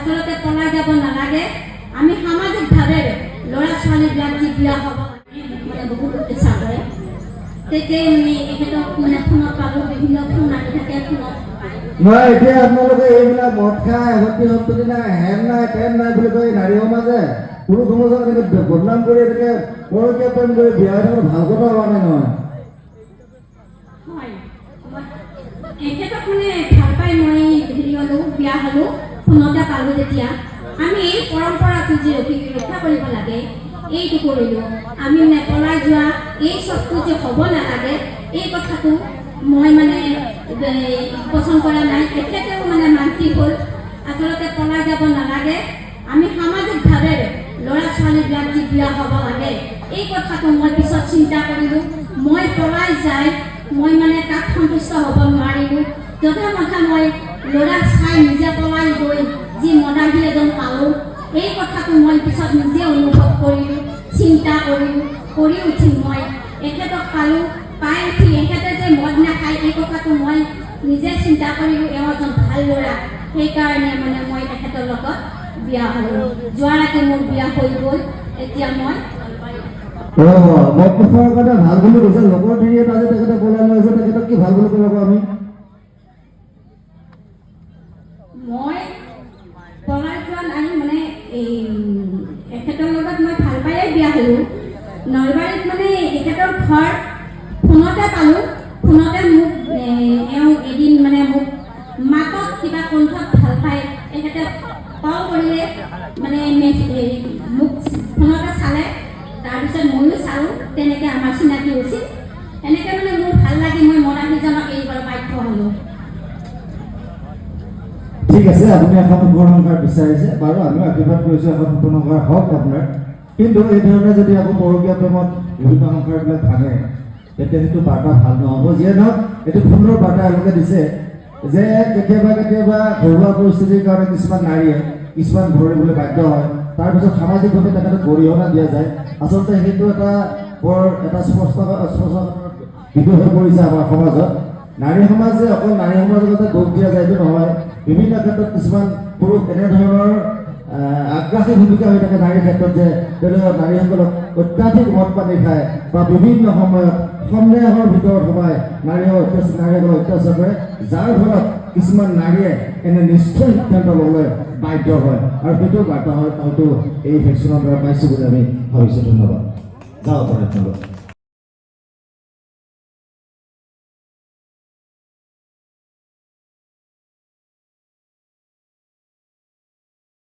আচলতে পলাই যাব নালাগে। আমি সামাজিকভাৱে ল'ৰা ছোৱালীবিলাক যি বিয়া হ'ব মানে বহুত ইচ্ছা কৰে। তেতিয়াই মানে এখেতক মানে ফোনত পালোঁ, বিভিন্ন ফোন আহি থাকে ফোনত। নহয়, এতিয়া আপোনালোকে এইবিলাক মদ খাই সতী সন্ততি নাই, হেন নাই তেন নাই বুলি কৈ নাৰী সমাজে পুৰুষ সমাজক এনেকৈ বদনাম কৰি এনেকৈ পৰকীয়া প্ৰেম কৰি বিয়া হৈ থকা ভাল কথা হোৱা নাই নহয়। হয়, এখেতক মানে ভাল পাই মই হেৰি হ'লোঁ, বিয়া হ'লোঁ, ফোনতে পালোঁ যেতিয়া। আমি এই পৰম্পৰাটো যি ৰক্ষা কৰিব লাগে এইটো কৰিলোঁ। আমি মানে পলাই যোৱা এই চবটো যে হ'ব নালাগে এই কথাটো মই মানে পচন্দ কৰা নাই। এখেতেও মানে মান্তি হ'ল আচলতে পলাই যাব নালাগে। আমি সামাজিকভাৱে ল'ৰা ছোৱালীবিলাক যি বিয়া হ'ব লাগে এই কথাটো মই পিছত চিন্তা কৰিলোঁ। মই পলাই যাই মই মানে তাত সন্তুষ্ট হ'ব নোৱাৰিলোঁ। যথা কথা মই ল'ৰা চাই নিজে পলাই গৈ যি মদাহী এজন পালোঁ এই কথাটো মই পিছত নিজে অনুভৱ কৰিলোঁ, চিন্তা কৰিলোঁ। কৰি উঠি মই এখেতক পালোঁ, পাই উঠি এখেতে যে মদ নাখায় এই কথাটো মই নিজে চিন্তা কৰিলোঁ। এওঁ এজন ভাল ল'ৰা, সেইকাৰণে মানে মই তেখেতৰ লগত বিয়া হ'লোঁ। যোৱা ৰাতি মোৰ বিয়া হৈ গ'ল। এতিয়া মই মদ নোখোৱাৰ কাৰণে ভাল বুলি কৈছে, লগৰ তিৰিয়ে আজি তেখেতে পলাই লৈ আছে, তেখেতক কি ভাল বুলি ক'ব আমি? মই পলাই যোৱা নাই, মানে এই এখেতৰ লগত মই ভাল পায়ে বিয়া হ'লোঁ। নলবাৰীত মানে এখেতৰ ঘৰ ফোনতে পালোঁ। ফোনতে মোক এওঁ এদিন মানে মোক মাতত কিবা কণ্ঠত ভাল পায় এখেতে কল কৰিলে, মানে মোক ফোনতে চালে। তাৰপিছত ময়ো চালোঁ, তেনেকৈ আমাৰ চিনাকি হৈছিল। এনেকৈ মানে মোৰ ভাল লাগি মই মদাহীজনক এৰিবলৈ বাধ্য হ'লোঁ। ঠিক আছে, আপুনি এখন সুপৰ সংসাৰ বিচাৰিছে, বাৰু আমিও আশীৰ্বাদ কৰিছোঁ এখন সুপৰ সংসাৰ হওক আপোনাৰ। কিন্তু এই ধৰণে যদি আকৌ পৰকীয়া প্ৰেমত বিভিন্ন সংসাৰবিলাক ভাঙে তেতিয়া সেইটো বাৰ্তা ভাল নহ'ব। যিয়ে নহওক এইটো সুন্দৰ বাৰ্তা এওঁলোকে দিছে যে কেতিয়াবা কেতিয়াবা ঘৰুৱা পৰিস্থিতিৰ কাৰণে কিছুমান নাৰীয়ে কিছুমান ধৰিবলৈ বাধ্য হয়, তাৰপিছত সামাজিকভাৱে তেখেতক গৰিহণা দিয়া যায়। আচলতে সেইটো এটা বৰ এটা স্পষ্ট বিষয় হৈ পৰিছে আমাৰ সমাজত। নাৰী সমাজ যে অকল নাৰী সমাজৰ কথা দোষ দিয়া যায় এইটো নহয়। বিভিন্ন ক্ষেত্ৰত কিছুমান পুৰুষ এনেধৰণৰ আগ্ৰাসী ভূমিকা হৈ থাকে নাৰীৰ ক্ষেত্ৰত, যে তেওঁলোকে নাৰীসকলক অত্যাধিক মদ পানী খায় বা বিভিন্ন সময়ত সন্দেহৰ ভিতৰত সোমাই নাৰীসকলক অত্যাচাৰ কৰে, যাৰ ফলত কিছুমান নাৰীয়ে এনে নিষ্ঠুৰ সিদ্ধান্ত ল'বলৈ বাধ্য হয়। আৰু সেইটো বাৰ্তা হয়তো এই ভেকচিনৰ দ্বাৰা পাইছোঁ বুলি আমি ভাবিছোঁ। ধন্যবাদ। যাওক আপোনালোক।